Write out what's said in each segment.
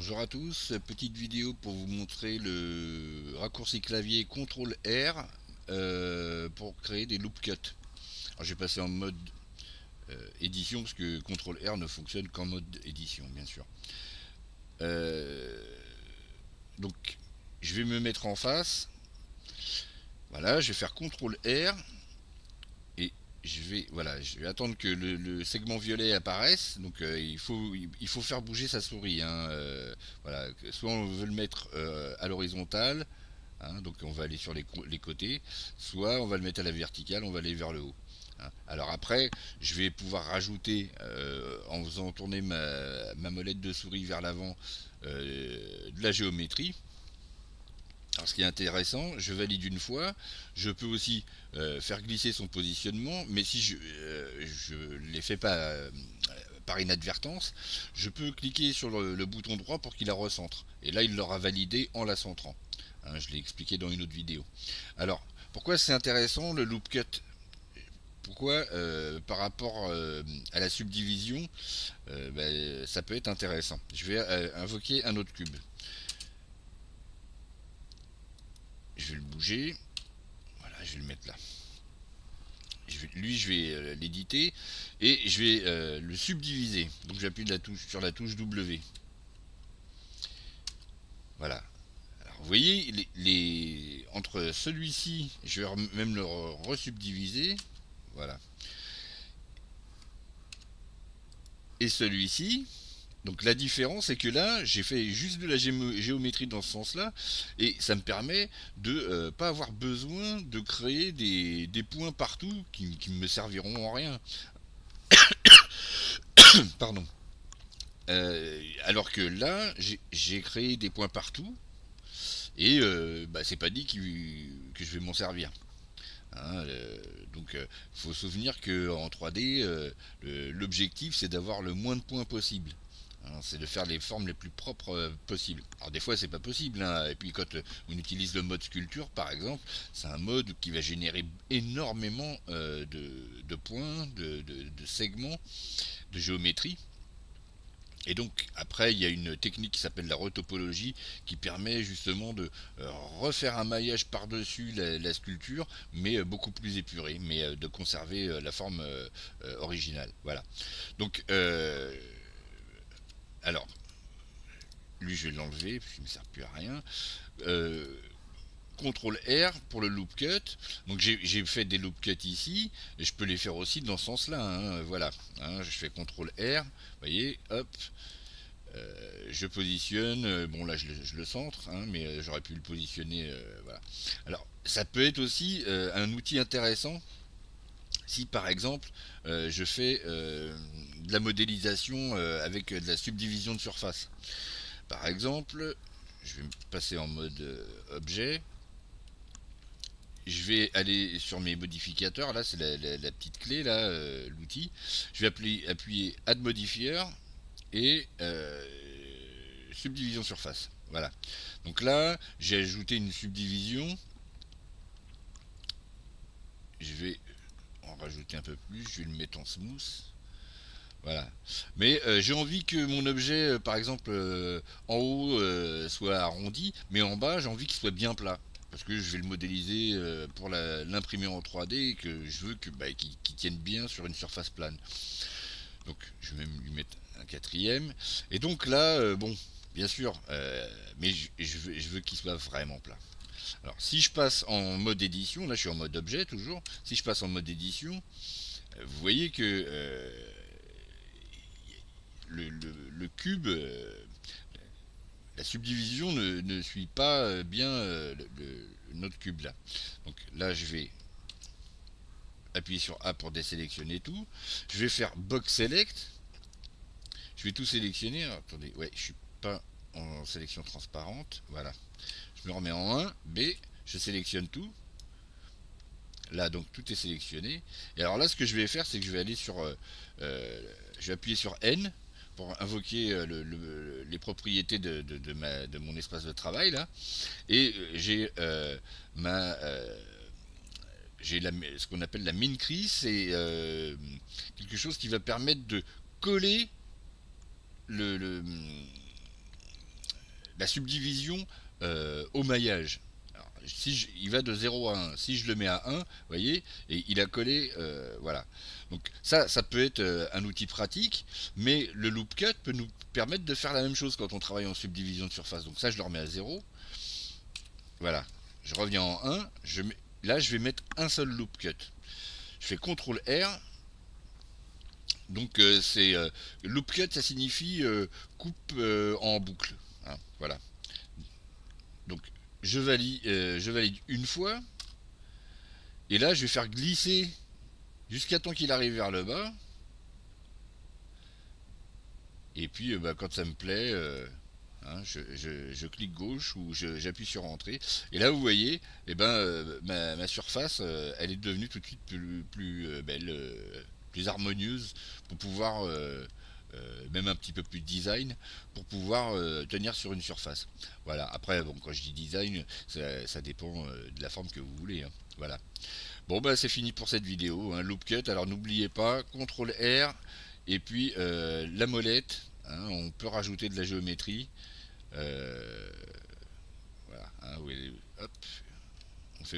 Bonjour à tous, petite vidéo pour vous montrer le raccourci clavier CTRL R pour créer des loop cuts. Alors j'ai passé en mode édition parce que CTRL R ne fonctionne qu'en mode édition bien sûr. Euh, donc je vais me mettre en face, voilà, je vais faire CTRL R et je vais attendre que le segment violet apparaisse. Donc il faut faire bouger sa souris, hein, voilà, soit on veut le mettre à l'horizontale, hein, donc on va aller sur les côtés, soit on va le mettre à la verticale, on va aller vers le haut, hein. Alors après, je vais pouvoir rajouter, en faisant tourner ma molette de souris vers l'avant, de la géométrie. Alors ce qui est intéressant, je valide une fois, je peux aussi faire glisser son positionnement, mais si je ne les fais pas par inadvertance, je peux cliquer sur le bouton droit pour qu'il la recentre. Et là, il l'aura validé en la centrant, hein, je l'ai expliqué dans une autre vidéo. Alors, pourquoi c'est intéressant le loop cut? Pourquoi par rapport à la subdivision, ça peut être intéressant. Je vais invoquer un autre cube. Je vais le bouger. Voilà, je vais le mettre là. Je vais l'éditer et je vais le subdiviser. Donc j'appuie sur la touche W. Voilà. Alors, vous voyez, entre celui-ci, je vais même le resubdiviser. Voilà. Et celui-ci. Donc la différence, c'est que là, j'ai fait juste de la géométrie dans ce sens-là, et ça me permet de pas avoir besoin de créer des points partout qui me serviront en rien. Pardon. Alors que là, j'ai créé des points partout, et c'est pas dit que je vais m'en servir, hein. Donc il faut se souvenir qu'en 3D, l'objectif c'est d'avoir le moins de points possible, hein, c'est de faire les formes les plus propres possibles. Alors des fois c'est pas possible, hein. Et puis quand on utilise le mode sculpture par exemple, c'est un mode qui va générer énormément de points, de segments, de géométrie. Et donc après il y a une technique qui s'appelle la retopologie, qui permet justement de refaire un maillage par-dessus la sculpture, mais beaucoup plus épuré, mais de conserver la forme originale. Voilà. Donc alors lui je vais l'enlever parce qu'il ne me sert plus à rien. Euh, CTRL R pour le loop cut. Donc j'ai fait des loop cuts ici, et je peux les faire aussi dans ce sens-là, hein, voilà. Hein, je fais CTRL R, vous voyez, hop, je positionne, bon là je le centre, hein, mais j'aurais pu le positionner, voilà. Alors ça peut être aussi un outil intéressant si par exemple je fais de la modélisation avec de la subdivision de surface. Par exemple, je vais me passer en mode objet, je vais aller sur mes modificateurs, là c'est la petite clé, là, l'outil. Je vais appuyer Add Modifier et subdivision surface. Voilà. Donc là, j'ai ajouté une subdivision. Je vais en rajouter un peu plus. Je vais le mettre en smooth. Voilà. Mais j'ai envie que mon objet, par exemple, en haut soit arrondi, mais en bas, j'ai envie qu'il soit bien plat. Parce que je vais le modéliser pour l'imprimer en 3D et que je veux qu'il tienne bien sur une surface plane. Donc je vais même lui mettre un quatrième. Et donc là, bon, bien sûr, mais je veux qu'il soit vraiment plat. Alors si je passe en mode édition, là je suis en mode objet toujours, si je passe en mode édition, vous voyez que le cube, la subdivision ne suit pas bien notre cube là. Donc là je vais appuyer sur A pour désélectionner tout. Je vais faire box select. Je vais tout sélectionner. Alors, attendez, ouais, je suis pas en sélection transparente. Voilà. Je me remets en 1. B. Je sélectionne tout. Là, donc tout est sélectionné. Et alors là, ce que je vais faire, c'est que je vais aller sur. Je vais appuyer sur N pour invoquer les propriétés de mon espace de travail là. Et ma. J'ai ce qu'on appelle la min crease, c'est quelque chose qui va permettre de coller le, le, la subdivision au maillage. Alors, si il va de 0 à 1, si je le mets à 1, vous voyez, et il a collé, voilà. Donc ça peut être un outil pratique, mais le loop cut peut nous permettre de faire la même chose quand on travaille en subdivision de surface. Donc ça, je le remets à 0, voilà. Je reviens en 1, là je vais mettre un seul loop cut. Je fais CTRL R, donc c'est loop cut, ça signifie coupe en boucle, hein, voilà. Donc je valide une fois, et là je vais faire glisser jusqu'à temps qu'il arrive vers le bas, et puis bah, quand ça me plaît, hein, je clique gauche ou j'appuie sur entrée, et là vous voyez, eh ben, ma surface elle est devenue tout de suite plus belle, plus harmonieuse, pour pouvoir même un petit peu plus design, pour pouvoir tenir sur une surface. Voilà, après bon, quand je dis design, ça dépend de la forme que vous voulez, hein. Voilà. Bon bah c'est fini pour cette vidéo, hein, loop cut. Alors n'oubliez pas, CTRL R, et puis la molette, hein, on peut rajouter de la géométrie. Euh, voilà, hein, oui, hop,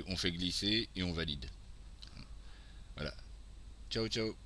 on fait glisser et on valide. Voilà. Ciao ciao.